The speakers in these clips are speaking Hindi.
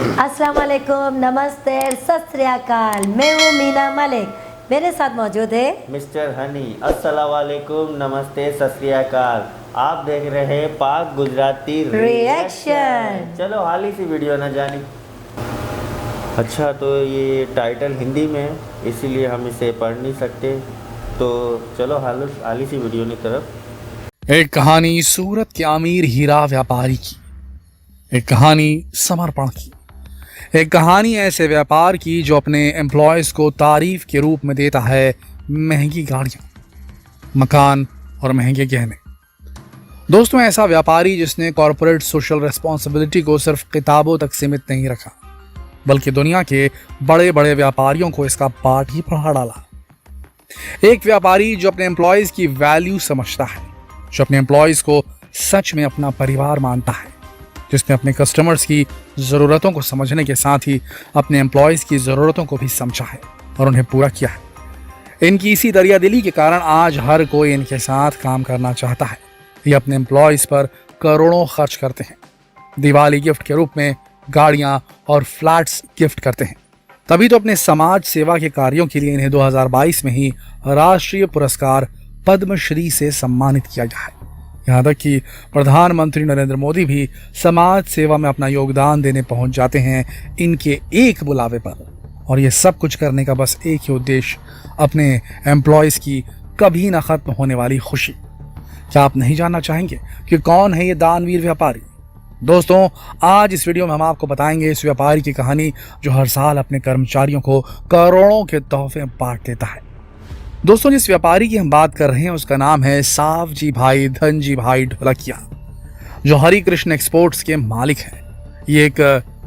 अस्सलाम वालेकुम, नमस्ते, सत श्री अकाल। मैं हूँ मीना मलिक, मेरे साथ मौजूद है मिस्टर हनी। अस्सलाम वालेकुम, नमस्ते, सत श्री अकाल। आप देख रहे हैं पाक गुजराती रिएक्शन। चलो हाली सी वीडियो न जानी। अच्छा, तो ये टाइटल हिंदी में है, इसीलिए हम इसे पढ़ नहीं सकते, तो चलो हाली सी वीडियो की तरफ। एक कहानी सूरत के अमीर हीरा व्यापारी की, एक कहानी समर्पण की, एक कहानी ऐसे व्यापार की जो अपने एम्प्लॉयज को तारीफ के रूप में देता है महंगी गाड़ियां, मकान और महंगे गहने। दोस्तों, ऐसा व्यापारी जिसने कॉरपोरेट सोशल रिस्पॉन्सिबिलिटी को सिर्फ किताबों तक सीमित नहीं रखा, बल्कि दुनिया के बड़े बड़े व्यापारियों को इसका पाठ ही पढ़ा डाला। एक व्यापारी जो अपने एम्प्लॉयज की वैल्यू समझता है, जो अपने एम्प्लॉयज को सच में अपना परिवार मानता है, जिसने अपने कस्टमर्स की ज़रूरतों को समझने के साथ ही अपने एम्प्लॉयज़ की ज़रूरतों को भी समझा है और उन्हें पूरा किया है। इनकी इसी दरिया दिली के कारण आज हर कोई इनके साथ काम करना चाहता है। ये अपने एम्प्लॉयज़ पर करोड़ों खर्च करते हैं, दिवाली गिफ्ट के रूप में गाड़ियाँ और फ्लैट्स गिफ्ट करते हैं। तभी तो अपने समाज सेवा के कार्यों के लिए इन्हें 2022 में ही राष्ट्रीय पुरस्कार पद्मश्री से सम्मानित किया गया है। यहाँ तक कि प्रधानमंत्री नरेंद्र मोदी भी समाज सेवा में अपना योगदान देने पहुंच जाते हैं इनके एक बुलावे पर। और ये सब कुछ करने का बस एक ही उद्देश्य, अपने एम्प्लॉयज़ की कभी ना खत्म होने वाली खुशी। क्या आप नहीं जानना चाहेंगे कि कौन है ये दानवीर व्यापारी? दोस्तों, आज इस वीडियो में हम आपको बताएंगे इस व्यापारी की कहानी जो हर साल अपने कर्मचारियों को करोड़ों के तोहफे बांट देता है। दोस्तों, जिस व्यापारी की हम बात कर रहे हैं उसका नाम है सावजी भाई धनजी भाई ढोलकिया, जो हरि कृष्ण एक्सपोर्ट्स के मालिक हैं। ये एक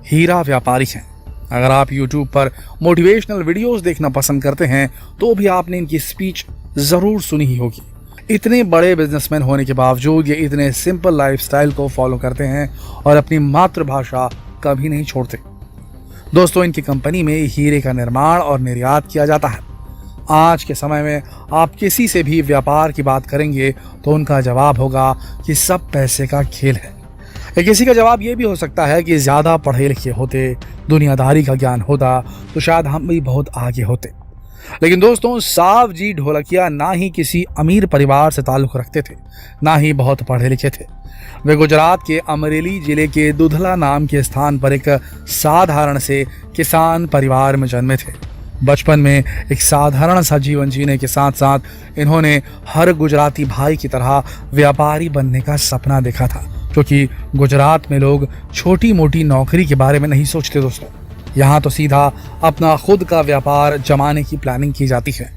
हीरा व्यापारी हैं। अगर आप YouTube पर मोटिवेशनल वीडियोस देखना पसंद करते हैं तो भी आपने इनकी स्पीच ज़रूर सुनी ही होगी। इतने बड़े बिजनेसमैन होने के बावजूद ये इतने सिंपल लाइफस्टाइल को फॉलो करते हैं और अपनी मातृभाषा कभी नहीं छोड़ते। दोस्तों, इनकी कंपनी में हीरे का निर्माण और निर्यात किया जाता है। आज के समय में आप किसी से भी व्यापार की बात करेंगे तो उनका जवाब होगा कि सब पैसे का खेल है। या किसी का जवाब ये भी हो सकता है कि ज़्यादा पढ़े लिखे होते, दुनियादारी का ज्ञान होता तो शायद हम भी बहुत आगे होते। लेकिन दोस्तों, सावजी ढोलकिया ना ही किसी अमीर परिवार से ताल्लुक़ रखते थे, ना ही बहुत पढ़े लिखे थे। वे गुजरात के अमरेली जिले के दुधला नाम के स्थान पर एक साधारण से किसान परिवार में जन्मे थे। बचपन में एक साधारण सा जीवन जीने के साथ साथ इन्होंने हर गुजराती भाई की तरह व्यापारी बनने का सपना देखा था, क्योंकि गुजरात में लोग छोटी मोटी नौकरी के बारे में नहीं सोचते। दोस्तों, यहाँ तो सीधा अपना खुद का व्यापार जमाने की प्लानिंग की जाती है।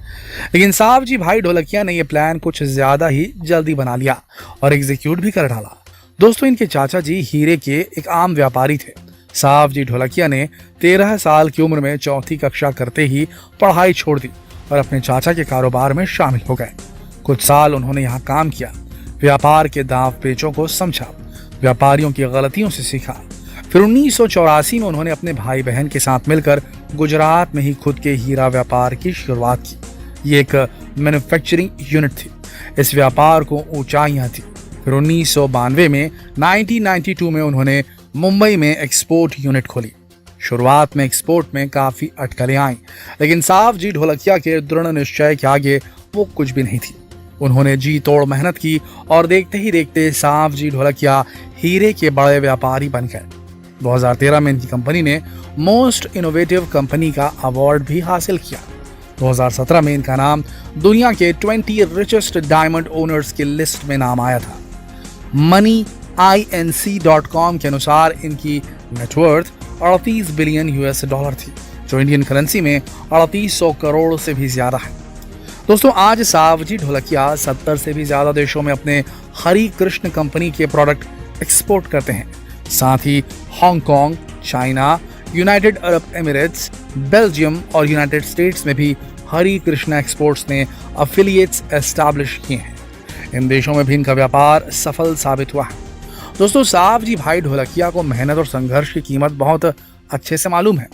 लेकिन सावजी भाई ढोलकिया ने यह प्लान कुछ ज़्यादा ही जल्दी बना लिया और एग्जीक्यूट भी कर डाला। दोस्तों, इनके चाचा जी हीरे के एक आम व्यापारी थे। सावजी ढोलकिया ने 13 साल की उम्र में चौथी कक्षा करते ही पढ़ाई छोड़ दी और अपने चाचा के कारोबार में शामिल हो गए। कुछ साल उन्होंने यहाँ काम किया, व्यापार के दांव पेचों को समझा, व्यापारियों की गलतियों से सीखा। फिर 1984 में उन्होंने अपने भाई बहन के साथ मिलकर गुजरात में ही खुद के हीरा व्यापार की शुरुआत की। ये एक मैन्युफैक्चरिंग यूनिट थी। इस व्यापार को ऊंचाइयां थी। फिर 1992 में 1992 में उन्होंने मुंबई में एक्सपोर्ट यूनिट खोली। शुरुआत में एक्सपोर्ट में काफ़ी अटकलें आईं, लेकिन सावजी ढोलकिया के दृढ़ निश्चय के आगे वो कुछ भी नहीं थी। उन्होंने जी तोड़ मेहनत की और देखते ही देखते सावजी ढोलकिया हीरे के बड़े व्यापारी बन गए। 2013 में इनकी कंपनी ने मोस्ट इनोवेटिव कंपनी का अवार्ड भी हासिल किया। 2017 में इनका नाम दुनिया के 20 रिचेस्ट डायमंड ओनर्स की लिस्ट में नाम आया था। MoneyINC.com के अनुसार इनकी नेटवर्थ 38 बिलियन US थी, जो इंडियन करेंसी में 3800 करोड़ से भी ज्यादा है। दोस्तों, आज सावजी ढोलकिया 70 से भी ज्यादा देशों में अपने हरि कृष्ण कंपनी के प्रोडक्ट एक्सपोर्ट करते हैं। साथ ही Hong Kong, China, United Arab Emirates, Belgium और यूनाइटेड स्टेट्स में भी हरि कृष्णा एक्सपोर्ट्स ने अफिलिएट्स एस्टैब्लिश किए हैं। इन देशों में भी इनका व्यापार सफल साबित हुआ है। दोस्तों, सावजी भाई ढोलकिया को मेहनत और संघर्ष की कीमत बहुत अच्छे से मालूम है।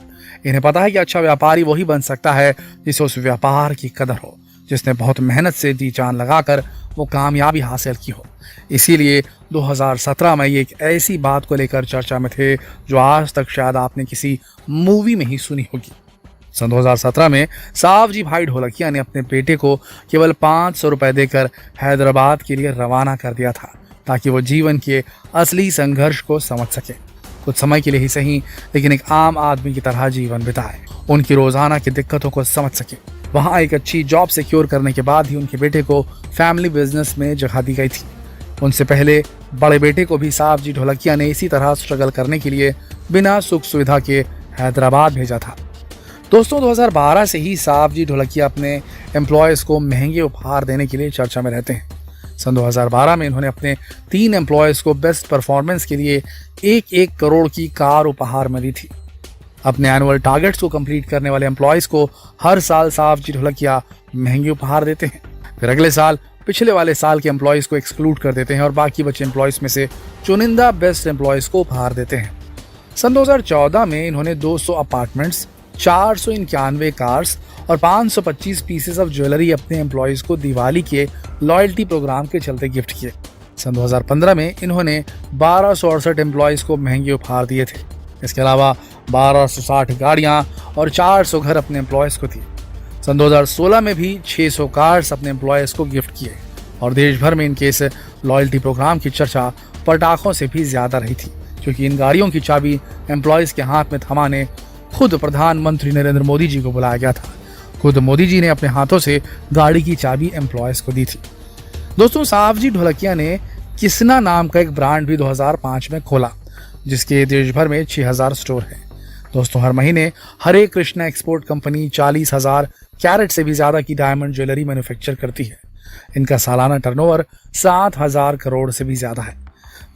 इन्हें पता है कि अच्छा व्यापारी वही बन सकता है जिसे उस व्यापार की कदर हो, जिसने बहुत मेहनत से जी जान लगाकर वो कामयाबी हासिल की हो। इसीलिए 2017 में ये एक ऐसी बात को लेकर चर्चा में थे जो आज तक शायद आपने किसी मूवी में ही सुनी होगी। सन 2017 में सावजी भाई ढोलकिया ने अपने बेटे को केवल 500 रुपए देकर हैदराबाद के लिए रवाना कर दिया था, ताकि वो जीवन के असली संघर्ष को समझ सके। कुछ समय के लिए ही सही, लेकिन एक आम आदमी की तरह जीवन बिताए, उनकी रोजाना की दिक्कतों को समझ सके। वहाँ एक अच्छी जॉब सिक्योर करने के बाद ही उनके बेटे को फैमिली बिजनेस में जगह दी गई थी। उनसे पहले बड़े बेटे को भी सावजी ढोलकिया ने इसी तरह स्ट्रगल करने के लिए बिना सुख सुविधा के हैदराबाद भेजा था। दोस्तों, 2012 से ही सावजी ढोलकिया अपने एम्प्लॉयज़ को महंगे उपहार देने के लिए चर्चा में रहते हैं। सन 2012 में इन्होंने अपने 3 एम्प्लॉयज़ को बेस्ट परफॉर्मेंस के लिए 1-1 करोड़ की कार उपहार में दी थी। अपने एनुअल टारगेट्स को कंप्लीट करने वाले एम्प्लॉयज़ को हर साल सावजी ढोलकिया महंगे उपहार देते हैं। फिर अगले साल पिछले वाले साल के एम्प्लॉयज़ को एक्सक्लूड कर देते हैं और बाकी बचे एम्प्लॉयज़ में से चुनिंदा बेस्ट एम्प्लॉयज़ को उपहार देते हैं। सन 2014 में इन्होंने 200 अपार्टमेंट्स, 491 कार्स और 525 पीसेस ऑफ ज्वेलरी अपने एम्प्लॉयज़ को दिवाली के लॉयल्टी प्रोग्राम के चलते गिफ्ट किए। सन 2015 में इन्होंने 1268 एम्प्लॉयज़ को महंगे उपहार दिए थे। इसके अलावा 1260 गाड़ियां और 400 घर अपने एम्प्लॉयज़ को दिए। सन 2016 में भी 600 कार्स अपने एम्प्लॉयज़ को गिफ्ट किए और देश भर में इनके इस लॉयल्टी प्रोग्राम की चर्चा पटाखों से भी ज़्यादा रही थी, क्योंकि इन गाड़ियों की चाबी एम्प्लॉयज़ के हाथ में थमाने खुद प्रधानमंत्री नरेंद्र मोदी जी को बुलाया गया था। खुद मोदी जी ने अपने हाथों से गाड़ी की चाबी एम्प्लॉयज़ को दी थी। दोस्तों, सावजी ढोलकिया ने किसना नाम का एक ब्रांड भी 2005 में खोला, जिसके देश भर में 6000 स्टोर हैं। दोस्तों, हर महीने हरे कृष्णा एक्सपोर्ट कंपनी 40,000 कैरेट से भी ज़्यादा की डायमंड ज्वेलरी मैन्युफैक्चर करती है। इनका सालाना टर्नओवर 7,000 करोड़ से भी ज़्यादा है।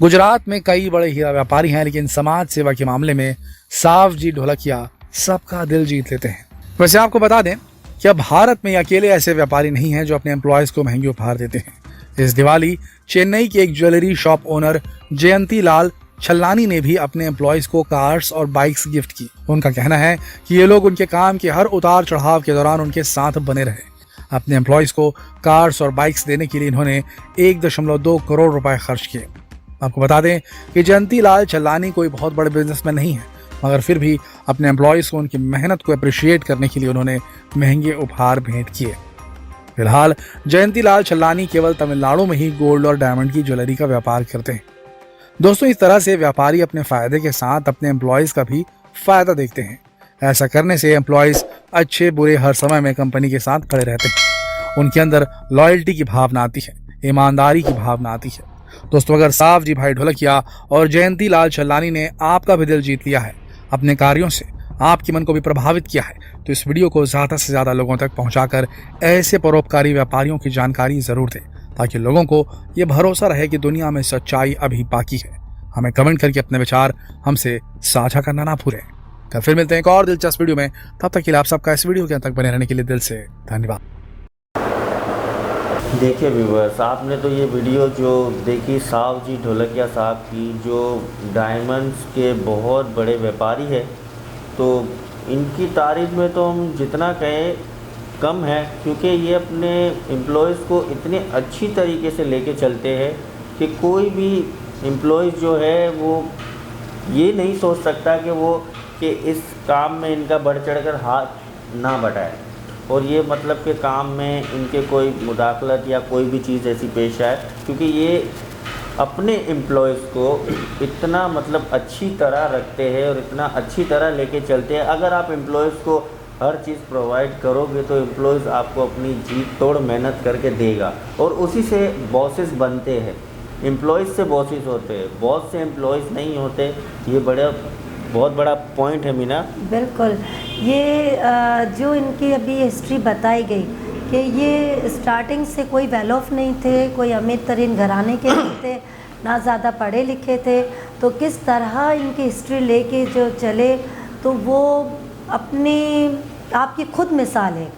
गुजरात में कई बड़े हीरा व्यापारी हैं, लेकिन समाज सेवा के मामले में सावजी ढोलकिया सबका दिल जीत लेते हैं। वैसे आपको बता दें कि अब भारत में अकेले ऐसे व्यापारी नहीं हैं जो अपने एम्प्लॉयज़ को महंगे उपहार देते हैं। इस दिवाली चेन्नई के एक ज्वेलरी शॉप ओनर जयंती लाल छल्लानी ने भी अपने एम्प्लॉयज़ को कार्स और बाइक्स गिफ्ट की। उनका कहना है कि ये लोग उनके काम के हर उतार चढ़ाव के दौरान उनके साथ बने रहे। अपने एम्प्लॉयज़ को कार्स और बाइक्स देने के लिए इन्होंने 1.2 करोड़ रुपए खर्च किए। आपको बता दें कि जयंती लाल छल्लानी कोई बहुत बड़े बिजनेसमैन नहीं है, मगर फिर भी अपने एम्प्लॉयज़ को उनकी मेहनत को अप्रिशिएट करने के लिए उन्होंने महंगे उपहार भेंट किए। फिलहाल जयंती लाल छल्लानी केवल तमिलनाडु में ही गोल्ड और डायमंड की ज्वेलरी का व्यापार करते हैं। दोस्तों, इस तरह से व्यापारी अपने फायदे के साथ अपने एम्प्लॉयज़ का भी फायदा देखते हैं। ऐसा करने से एम्प्लॉयज़ अच्छे बुरे हर समय में कंपनी के साथ खड़े रहते हैं। उनके अंदर लॉयल्टी की भावना आती है, ईमानदारी की भावना आती है। दोस्तों, अगर सावजी भाई ढोलकिया और जयंती लाल छल्लानी ने आपका भी दिल जीत लिया है, अपने कार्यों से आपके मन को भी प्रभावित किया है, तो इस वीडियो को ज़्यादा से ज़्यादा लोगों तक पहुंचाकर ऐसे परोपकारी व्यापारियों की जानकारी ज़रूर दें, ताकि लोगों को ये भरोसा रहे कि दुनिया में सच्चाई अभी बाकी है। हमें कमेंट करके अपने विचार हमसे साझा करना ना भूलें। कल फिर मिलते हैं एक और दिलचस्प वीडियो में। तब तक के लिए आप सबका इस वीडियो के अंत तक बने रहने के लिए दिल से धन्यवाद। देखिए व्यूवर्स, आपने तो ये वीडियो जो देखी सावजी ढोलकिया साहब की, जो डायमंड्स के बहुत बड़े व्यापारी है, तो इनकी तारीफ में तो हम जितना कहें कम है, क्योंकि ये अपने एम्प्लॉयज़ को इतने अच्छी तरीके से लेके चलते हैं कि कोई भी एम्प्लॉयज़ जो है वो ये नहीं सोच सकता कि इस काम में इनका बढ़ चढ़कर हाथ ना बटाए, और ये मतलब कि काम में इनके कोई मुदाखलत या कोई भी चीज़ ऐसी पेश आए, क्योंकि ये अपने एम्प्लॉयज़ को इतना मतलब अच्छी तरह रखते हैं और इतना अच्छी तरह लेके चलते हैं। अगर आप एम्प्लॉयज़ को हर चीज़ प्रोवाइड करोगे तो एम्प्लॉयज़ आपको अपनी जी तोड़ मेहनत करके देगा, और उसी से बॉसेस बनते हैं। एम्प्लॉयज़ से बॉसेस होते हैं, बॉस से एम्प्लॉयज़ नहीं होते। ये बहुत बड़ा पॉइंट है मीना। बिल्कुल, ये जो इनकी अभी हिस्ट्री बताई गई कि ये स्टार्टिंग से कोई वेल ऑफ नहीं थे, कोई अमीर तरीन घराने के नहीं थे, ना ज़्यादा पढ़े लिखे थे, तो किस तरह इनकी हिस्ट्री लेके जो चले, तो वो अपनी आपकी खुद मिसाल है,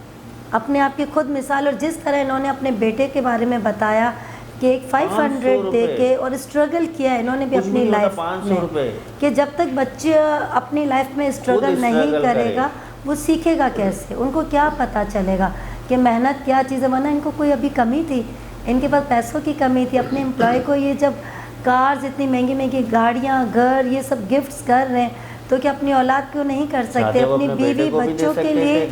अपने आप की खुद मिसाल। और जिस तरह इन्होंने अपने बेटे के बारे में बताया कि एक 500 दे के और स्ट्रगल किया है इन्होंने भी अपनी लाइफ में, कि जब तक बच्चे अपनी लाइफ में स्ट्रगल नहीं करेगा वो सीखेगा कैसे, उनको क्या पता चलेगा कि मेहनत क्या चीज़ है। वरना इनको कोई अभी कमी थी इनके पास पैसों की कमी थी। अपने एम्प्लॉय को ये जब कार्स, इतनी महंगी महंगी गाड़ियाँ, घर, ये सब गिफ्ट्स कर रहे हैं, तो क्या अपनी औलाद को नहीं कर सकते? अपनी बीवी बच्चों के लिए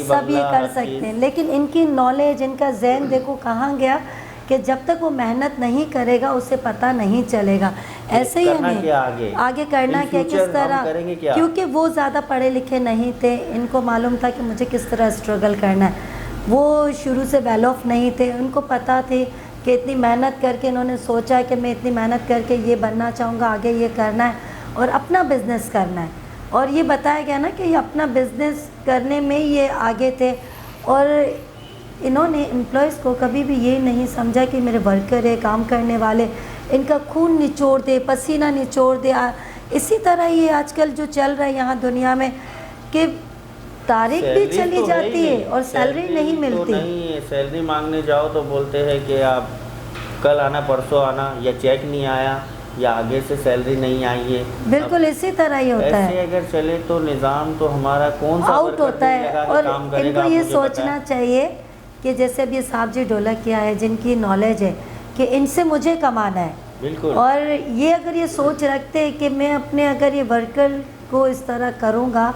सब ये कर सकते हैं। लेकिन इनकी नॉलेज, इनका जहन देखो कहाँ गया कि जब तक वो मेहनत नहीं करेगा उसे पता नहीं चलेगा। ऐसे ही हमें आगे करना क्या, किस तरह, क्योंकि वो ज़्यादा पढ़े लिखे नहीं थे, इनको मालूम था कि मुझे किस तरह स्ट्रगल करना है। वो शुरू से वेल ऑफ नहीं थे, उनको पता थी कि इतनी मेहनत करके इन्होंने सोचा कि मैं इतनी मेहनत करके ये बनना चाहूँगा, आगे ये करना है और अपना बिज़नेस करना है। और ये बताया गया ना कि ये अपना बिज़नेस करने में ये आगे थे। और इन्होंने एम्प्लॉयज़ को कभी भी ये नहीं समझा कि मेरे वर्कर है, काम करने वाले, इनका खून निचोड़ दे, पसीना निचोड़ दे। इसी तरह ये आजकल जो चल रहा है यहाँ दुनिया में कि तारीख भी चली तो जाती है और सैलरी नहीं मिलती। तो नहीं है, सैलरी मांगने जाओ तो बोलते हैं कि आप कल आना, परसों आना, या चेक नहीं आया, या आगे से सैलरी नहीं आई है। बिल्कुल इसी तरह ही होता है। ऐसे अगर चले तो निज़ाम तो हमारा कौन सा आउट होता है। और इनको ये सोचना चाहिए कि जैसे अब ये साहब जी ढोलकिया है, जिनकी नॉलेज है कि इनसे मुझे कमाना है। बिल्कुल। और ये अगर ये सोच रखते हैं कि मैं अपने अगर ये वर्कर को इस तरह करूँगा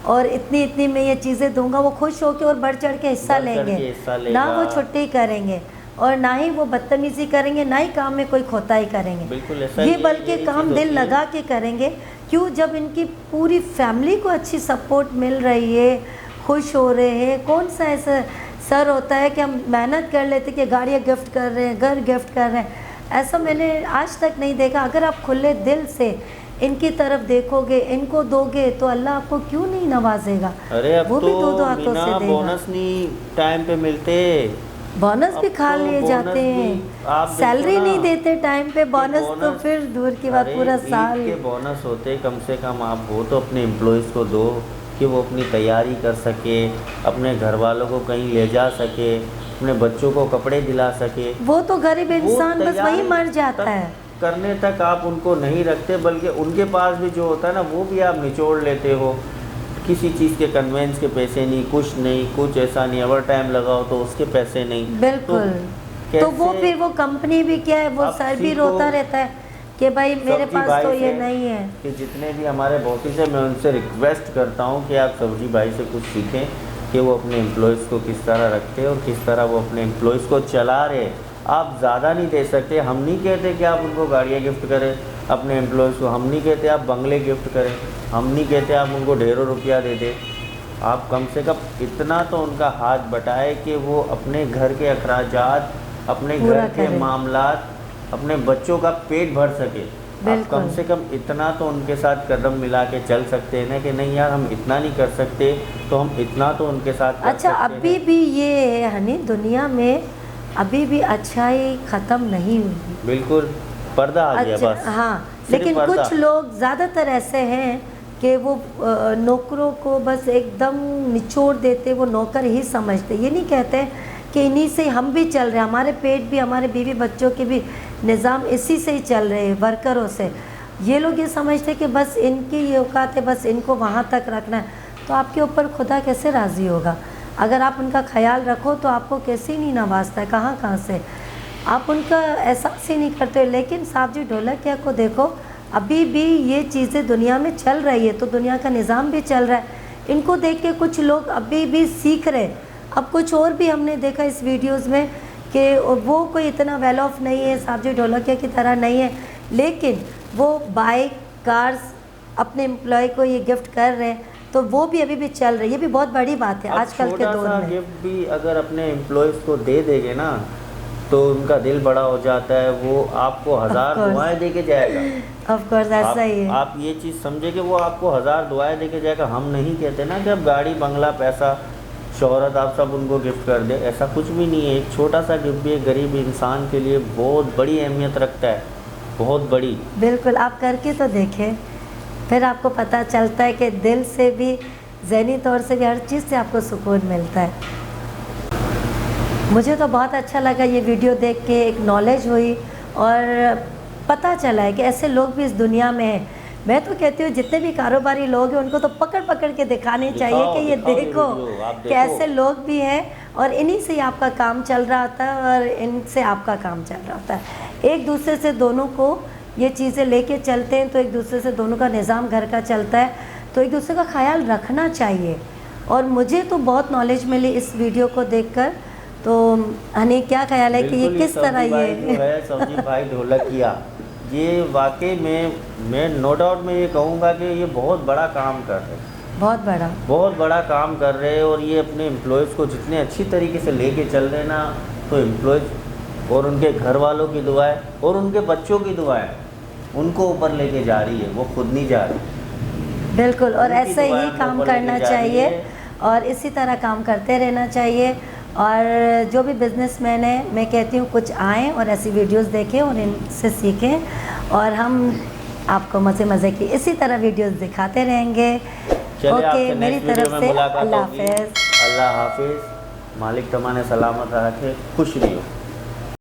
और इतनी इतनी मैं ये चीज़ें दूंगा, वो खुश होकर और बढ़ चढ़ के हिस्सा लेंगे, ना वो छुट्टी करेंगे और ना ही वो बदतमीज़ी करेंगे, ना ही काम में कोई खोताई करेंगे। बिल्कुल ऐसा ये बल्कि काम दिल लगा के करेंगे। क्यों? जब इनकी पूरी फैमिली को अच्छी सपोर्ट मिल रही है, खुश हो रहे हैं। कौन सा ऐसा सर होता है कि हम मेहनत कर लेते कि गाड़ियाँ गिफ्ट कर रहे हैं, घर गिफ्ट कर रहे हैं? ऐसा मैंने आज तक नहीं देखा। अगर आप खुले दिल से इनकी तरफ देखोगे, इनको दोगे, तो अल्लाह आपको क्यों नहीं नवाजेगा? अरे अब वो तो भी दो हाथों से देगा। बोनस नहीं टाइम पे मिलते, बोनस भी खा लिए जाते हैं, सैलरी नहीं देते टाइम पे। बोनस तो फिर दूर की बात, पूरा साल के बोनस होते। कम से कम आप वो तो अपने एम्प्लॉयज़ को दो कि वो अपनी तैयारी कर सके, अपने घर वालों को कहीं ले जा सके, अपने बच्चों को कपड़े दिला सके। वो तो गरीब इंसान बस वही मर जाता है। करने तक आप उनको नहीं रखते, बल्कि उनके पास भी जो होता है ना वो भी आप निचोड़ लेते हो। किसी चीज़ के कन्वेंस के पैसे नहीं, कुछ नहीं, कुछ ऐसा नहीं, ओवर टाइम लगाओ तो उसके पैसे नहीं। बिल्कुल। तो वो फिर वो कंपनी भी क्या है, वो सर भी रोता रहता है कि भाई मेरे पास तो ये नहीं है। कि जितने भी हमारे बॉसेस हैं, मैं उनसे रिक्वेस्ट करता हूँ कि आप सब्जी भाई से कुछ सीखें कि वो अपने एम्प्लॉयज़ को किस तरह रखते हैं और किस तरह वो अपने एम्प्लॉयज़ को चला रहे। आप ज़्यादा नहीं दे सकते। हम नहीं कहते कि आप उनको गाड़ियाँ गिफ्ट करें अपने एम्प्लॉयज़ को, हम नहीं कहते आप बंगले गिफ्ट करें, हम नहीं कहते आप उनको ढेरों रुपया दे दें। आप कम से कम इतना तो उनका हाथ बटाए कि वो अपने घर के अखराजात, अपने घर के मामलात, अपने बच्चों का पेट भर सके। आप कम से कम इतना तो उनके साथ कदम मिला के चल सकते हैं ना कि नहीं यार हम इतना नहीं कर सकते तो हम इतना तो उनके साथ कर अच्छा, अभी भी ये है हनी, दुनिया में अभी भी अच्छाई ख़त्म नहीं हुई। बिल्कुल, पर्दा आ गया बस। हाँ, लेकिन कुछ लोग ज़्यादातर ऐसे हैं कि वो नौकरों को बस एकदम निचोड़ देते, वो नौकर ही समझते। ये नहीं कहते कि इन्हीं से हम भी चल रहे हैं, हमारे पेट भी, हमारे बीवी बच्चों के भी निज़ाम इसी से ही चल रहे हैं, वर्करों से। ये लोग ये समझते कि बस इनकी ये औकात है, बस इनको वहाँ तक रखना है। तो आपके ऊपर खुदा कैसे राज़ी होगा? अगर आप उनका ख्याल रखो तो आपको कैसे नहीं नवाजता है, कहाँ कहाँ से आप उनका एहसास ही नहीं करते। लेकिन साहब जी ढोलकिया को देखो, अभी भी ये चीज़ें दुनिया में चल रही है, तो दुनिया का निज़ाम भी चल रहा है। इनको देख के कुछ लोग अभी भी सीख रहे। अब कुछ और भी हमने देखा इस वीडियोज़ में कि वो कोई इतना वेल ऑफ नहीं है, साहब जी ढोलकिया की तरह नहीं है, लेकिन वो बाइक, कार्स अपने एम्प्लॉय को ये गिफ्ट कर रहे हैं, तो वो भी अभी भी चल रही है। ये भी बहुत बड़ी बात है आजकल के दौर में। गिफ्ट भी अगर अपने एम्प्लॉयज़ को दे देंगे ना तो उनका दिल बड़ा हो जाता है, वो आपको 1000 दुआएं दे के जाएगा। ऑफ कोर्स ऐसा ही है। आप ये चीज़ समझे कि वो आपको 1000 दुआएं दे के जाएगा। हम नहीं कहते ना कि अब गाड़ी, बंगला, पैसा, शोहरत आप सब उनको गिफ्ट कर दे, ऐसा कुछ भी नहीं है। एक छोटा सा गिफ्ट भी एक गरीब इंसान के लिए बहुत बड़ी अहमियत रखता है, बहुत बड़ी। बिल्कुल, आप करके तो देखें, फिर आपको पता चलता है कि दिल से भी, ज़हनी तौर से भी, हर चीज़ से आपको सुकून मिलता है। मुझे तो बहुत अच्छा लगा ये वीडियो देख के, एक नॉलेज हुई और पता चला है कि ऐसे लोग भी इस दुनिया में हैं। मैं तो कहती हूँ जितने भी कारोबारी लोग हैं उनको तो पकड़ पकड़ के दिखाने चाहिए कि ये देखो कि ऐसे लोग भी हैं और इन्हीं से ही आपका काम चल रहा होता है और इनसे आपका काम चल रहा होता है। एक दूसरे से दोनों को ये चीज़ें लेके चलते हैं तो एक दूसरे से दोनों का निज़ाम घर का चलता है, तो एक दूसरे का ख्याल रखना चाहिए। और मुझे तो बहुत नॉलेज मिली इस वीडियो को देखकर। तो हनी क्या ख्याल है कि ये किस तरह ये सब्जी भाई ढोलकिया, ये वाकई में मैं नो डाउट में ये कहूँगा कि ये बहुत बड़ा काम कर रहे हैं, बहुत बड़ा काम कर रहे हैं। और ये अपने एम्प्लॉयज़ को जितने अच्छी तरीके से लेके चल रहे हैं ना, तो एम्प्लॉयज़ और उनके घर वालों की दुआएं और उनके बच्चों की दुआएं उनको ऊपर लेके जा रही है, वो खुद नहीं जा रही। बिल्कुल, और ऐसे ही काम करना चाहिए और इसी तरह काम करते रहना चाहिए। और जो भी बिजनेसमैन है, मैं कहती हूँ कुछ आएँ और ऐसी वीडियोस देखें और इनसे सीखें, और हम आपको मज़े की इसी तरह वीडियोस दिखाते रहेंगे। ओके, मेरी तरफ से अल्लाह हाफिज़। अल्लाह हाफिज़। मालिक तमाने सलामत रखे, खुश रहियो।